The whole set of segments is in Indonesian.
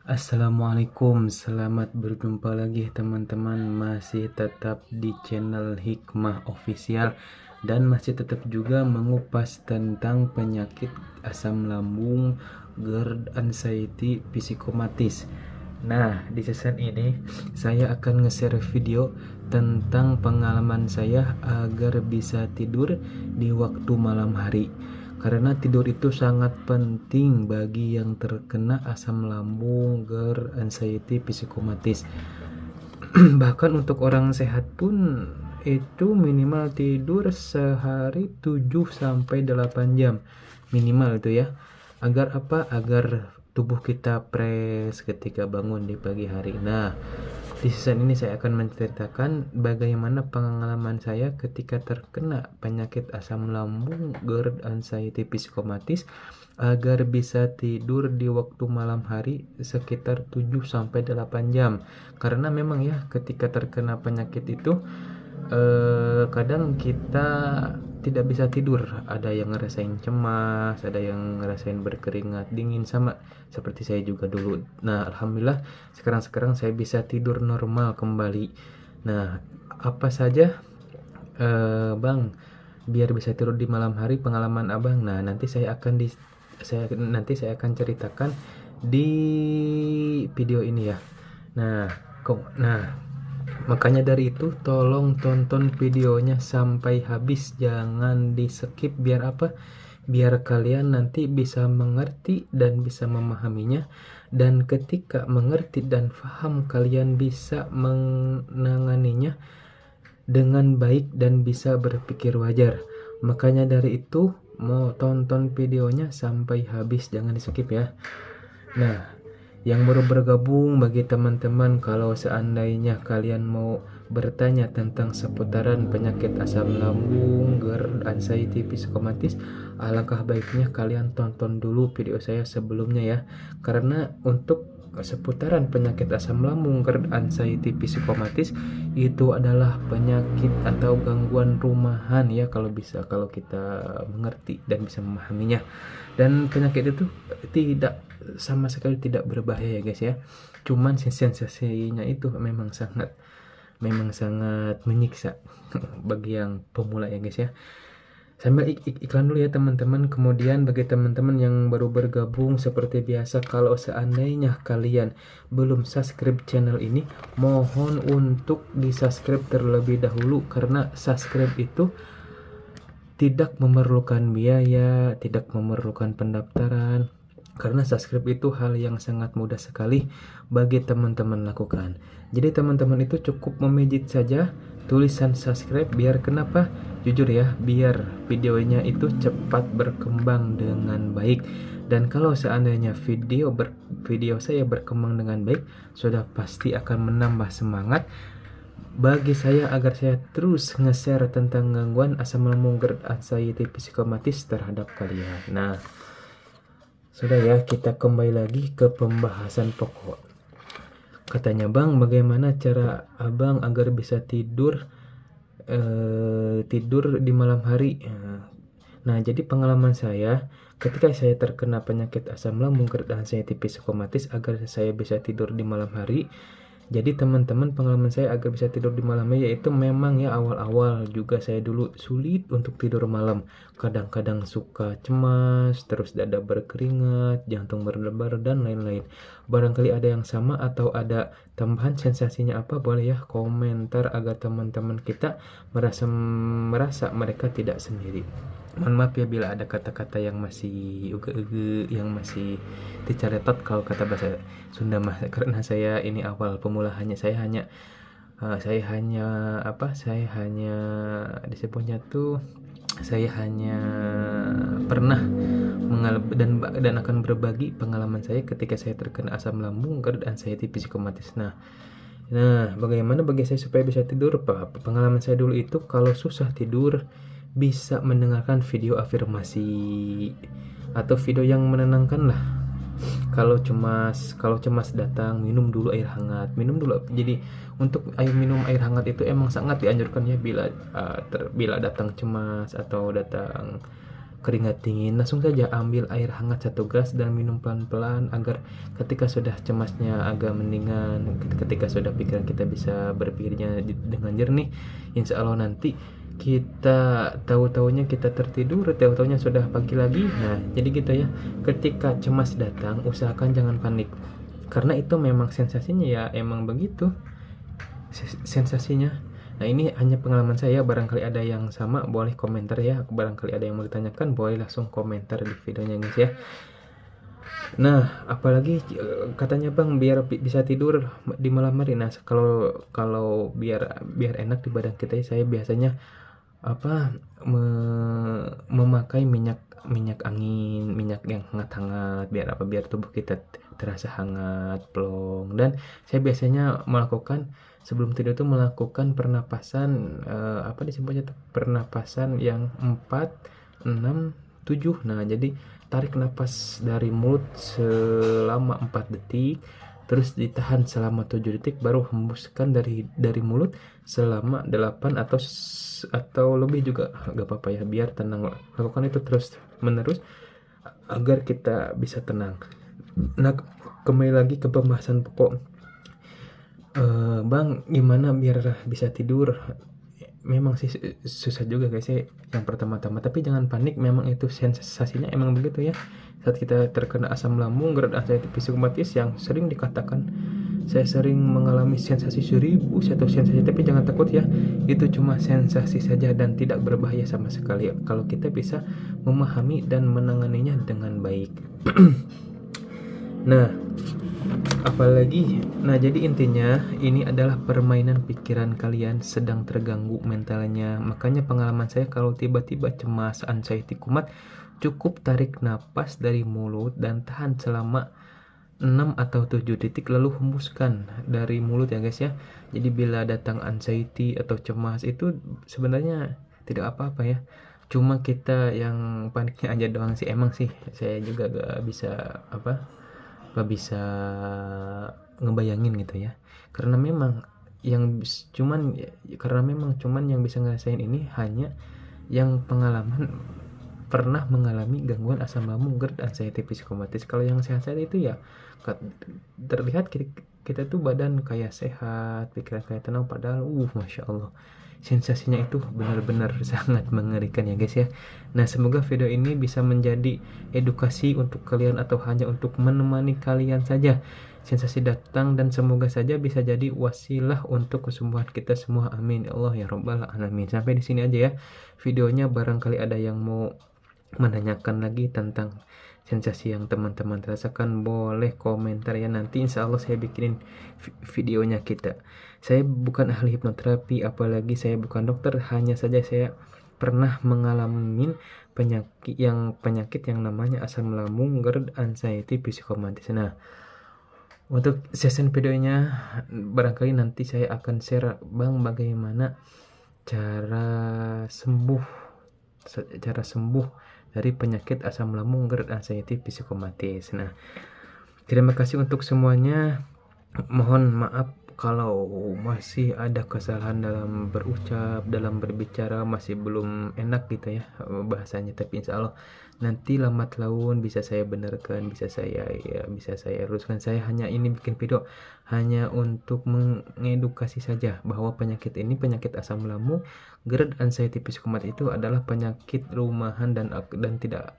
Assalamualaikum, selamat berjumpa lagi teman-teman. Masih tetap di channel Hikmah Official dan masih tetap juga mengupas tentang penyakit asam lambung, GERD, anxiety, psikomatis. Nah, di season ini saya akan nge-share video tentang pengalaman saya agar bisa tidur di waktu malam hari. Karena tidur itu sangat penting bagi yang terkena asam lambung, GERD, anxiety, psikomatis. Bahkan untuk orang sehat pun itu minimal tidur sehari 7 sampai 8 jam. Minimal itu ya. Agar apa? Agar tubuh kita fresh ketika bangun di pagi hari. Nah, di season ini saya akan menceritakan bagaimana pengalaman saya ketika terkena penyakit asam lambung, GERD, anxiety, psikomatis agar bisa tidur di waktu malam hari sekitar 7 sampai 8 jam. Karena memang ya ketika terkena penyakit itu kadang kita tidak bisa tidur, ada yang ngerasain cemas, ada yang ngerasain berkeringat dingin sama seperti saya juga dulu. Nah, alhamdulillah sekarang saya bisa tidur normal kembali. Nah, apa saja Bang biar bisa tidur di malam hari pengalaman Abang? Nah, nanti saya akan ceritakan di video ini ya. Nah, makanya dari itu tolong tonton videonya sampai habis, jangan di skip. Biar apa? Biar kalian nanti bisa mengerti dan bisa memahaminya, dan ketika mengerti dan paham kalian bisa menanganinya dengan baik dan bisa berpikir wajar. Makanya dari itu mau tonton videonya sampai habis, jangan di skip ya. Nah, yang baru bergabung, bagi teman-teman kalau seandainya kalian mau bertanya tentang seputaran penyakit asam lambung, GERD, anxiety, psikomatis, alangkah baiknya kalian tonton dulu video saya sebelumnya ya. Karena untuk seputaran penyakit asam lambung, GERD, anxiety, psikomatis itu adalah penyakit atau gangguan rumahan ya, kalau kita mengerti dan bisa memahaminya. Dan penyakit itu tidak sama sekali tidak berbahaya ya guys ya. Cuman sensasinya itu memang sangat menyiksa bagi yang pemula ya guys ya. Sambil iklan dulu ya teman-teman. Kemudian bagi teman-teman yang baru bergabung, seperti biasa kalau seandainya kalian belum subscribe channel ini, mohon untuk di subscribe terlebih dahulu. Karena subscribe itu tidak memerlukan biaya, tidak memerlukan pendaftaran. Karena subscribe itu hal yang sangat mudah sekali bagi teman-teman lakukan. Jadi teman-teman itu cukup memijit saja tulisan subscribe. Biar kenapa? Jujur ya, biar videonya itu cepat berkembang dengan baik. Dan kalau seandainya video saya berkembang dengan baik, sudah pasti akan menambah semangat bagi saya agar saya terus nge-share tentang gangguan asam lambung, GERD, anxiety, psikomatis terhadap kalian. Nah, sudah ya, kita kembali lagi ke pembahasan pokok. Katanya, Bang, bagaimana cara Abang agar bisa tidur di malam hari? Nah, jadi pengalaman saya ketika saya terkena penyakit asam lambung, GERD, anxiety, psikomatis agar saya bisa tidur di malam hari. Jadi teman-teman, pengalaman saya agar bisa tidur di malamnya yaitu memang ya awal-awal juga saya dulu sulit untuk tidur malam. Kadang-kadang suka cemas, terus dada berkeringat, jantung berdebar dan lain-lain. Barangkali ada yang sama atau ada tambahan sensasinya apa, boleh ya komentar agar teman-teman kita merasa mereka tidak sendiri. Mohon maaf ya bila ada kata-kata yang masih uge-uge, yang masih dicaretot kalau kata bahasa Sunda mah. Karena saya ini awal pemula, saya hanya disebutnya tuh, saya hanya pernah mengalami dan akan berbagi pengalaman saya ketika saya terkena asam lambung, GERD, anxiety, psikomatis. Nah, bagaimana bagi saya supaya bisa tidur? Pengalaman saya dulu itu kalau susah tidur bisa mendengarkan video afirmasi atau video yang menenangkan lah. Kalau cemas datang, minum dulu air hangat. Minum dulu. Jadi untuk minum air hangat itu emang sangat dianjurkan ya bila datang cemas atau datang keringat dingin, langsung saja ambil air hangat 1 gelas dan minum pelan-pelan agar ketika sudah cemasnya agak mendingan, ketika sudah pikiran kita bisa berpikirnya dengan jernih, insya Allah nanti kita tahu-taunya kita tertidur, tahu-taunya sudah pagi lagi. Nah, jadi gitu ya. Ketika cemas datang, usahakan jangan panik. Karena itu memang sensasinya ya emang begitu. Sensasinya. Nah, ini hanya pengalaman saya, barangkali ada yang sama boleh komentar ya. Barangkali ada yang mau ditanyakan boleh langsung komentar di videonya guys ya. Nah, apalagi katanya Bang biar bisa tidur di malam hari. Nah, kalau biar enak di badan kita, saya biasanya memakai minyak angin, minyak yang hangat-hangat, biar tubuh kita terasa hangat, plong. Dan saya biasanya melakukan sebelum tidur itu melakukan pernapasan disebutnya pernapasan yang 4 6 7. Nah, jadi tarik napas dari mulut selama 4 detik, terus ditahan selama 7 detik, baru hembuskan dari mulut selama 8 atau lebih juga gak apa-apa ya, biar tenang. Lakukan itu terus menerus agar kita bisa tenang. Nah, kembali lagi ke pembahasan pokok. Bang, gimana biar bisa tidur? Memang sih susah juga guys ya yang pertama-tama, tapi jangan panik, memang itu sensasinya emang begitu ya. Saat kita terkena asam lambung, GERD, anxiety psikomatis yang sering dikatakan, saya sering mengalami sensasi 1000 atau sensasi, tapi jangan takut ya, itu cuma sensasi saja dan tidak berbahaya sama sekali kalau kita bisa memahami dan menanganinya dengan baik. Nah, jadi intinya ini adalah permainan pikiran kalian sedang terganggu mentalnya. Makanya pengalaman saya kalau tiba-tiba cemas, anxiety, kumat, cukup tarik napas dari mulut dan tahan selama 6 atau 7 detik, lalu hembuskan dari mulut ya guys ya. Jadi bila datang anxiety atau cemas itu sebenarnya tidak apa-apa ya, cuma kita yang paniknya aja doang sih. Emang sih saya juga gak bisa ngebayangin gitu ya, karena memang cuman yang bisa ngerasain ini hanya yang pernah mengalami gangguan asam lambung, GERD, anxiety psikomatis. Kalau yang sehat-sehat itu ya terlihat kita tuh badan kayak sehat, pikiran kayak tenang, padahal masya Allah sensasinya itu benar-benar sangat mengerikan ya guys ya. Nah, semoga video ini bisa menjadi edukasi untuk kalian atau hanya untuk menemani kalian saja. Sensasi datang dan semoga saja bisa jadi wasilah untuk kesembuhan kita semua. Amin ya Allah ya Rabbal alamin. Sampai di sini aja ya videonya. Barangkali ada yang mau menanyakan lagi tentang sensasi yang teman-teman rasakan, boleh komentar ya. Nanti insya Allah saya bikinin videonya kita. Saya bukan ahli hipnoterapi, apalagi saya bukan dokter, hanya saja saya pernah mengalami penyakit yang namanya asam lambung, GERD, anxiety psikomatis. Nah, untuk sesi videonya barangkali nanti saya akan share Bang bagaimana cara sembuh dari penyakit asam lambung, GERD, anxiety psikomatis. Nah, terima kasih untuk semuanya. Mohon maaf kalau masih ada kesalahan dalam berucap, dalam berbicara, masih belum enak gitu ya bahasanya, tapi insya Allah nanti lambat laun bisa saya benarkan, bisa saya luruskan. Saya hanya ini bikin video hanya untuk mengedukasi saja bahwa penyakit asam lambung, GERD, anxiety psikomatis itu adalah penyakit rumahan dan tidak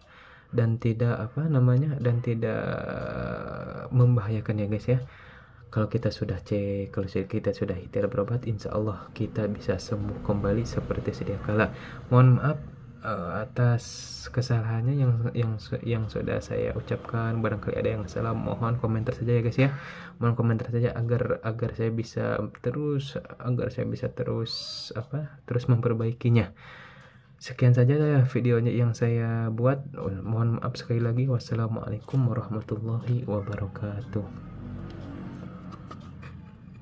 membahayakan ya guys ya. Kalau kita sudah cek, kalau kita sudah ikhtiar berobat, insya Allah kita bisa sembuh kembali seperti sedia kala. Mohon maaf atas kesalahannya yang sudah saya ucapkan. Barangkali ada yang salah, mohon komentar saja ya guys ya. Mohon komentar saja agar saya bisa terus memperbaikinya. Sekian saja ya videonya yang saya buat. Mohon maaf sekali lagi. Wassalamualaikum warahmatullahi wabarakatuh.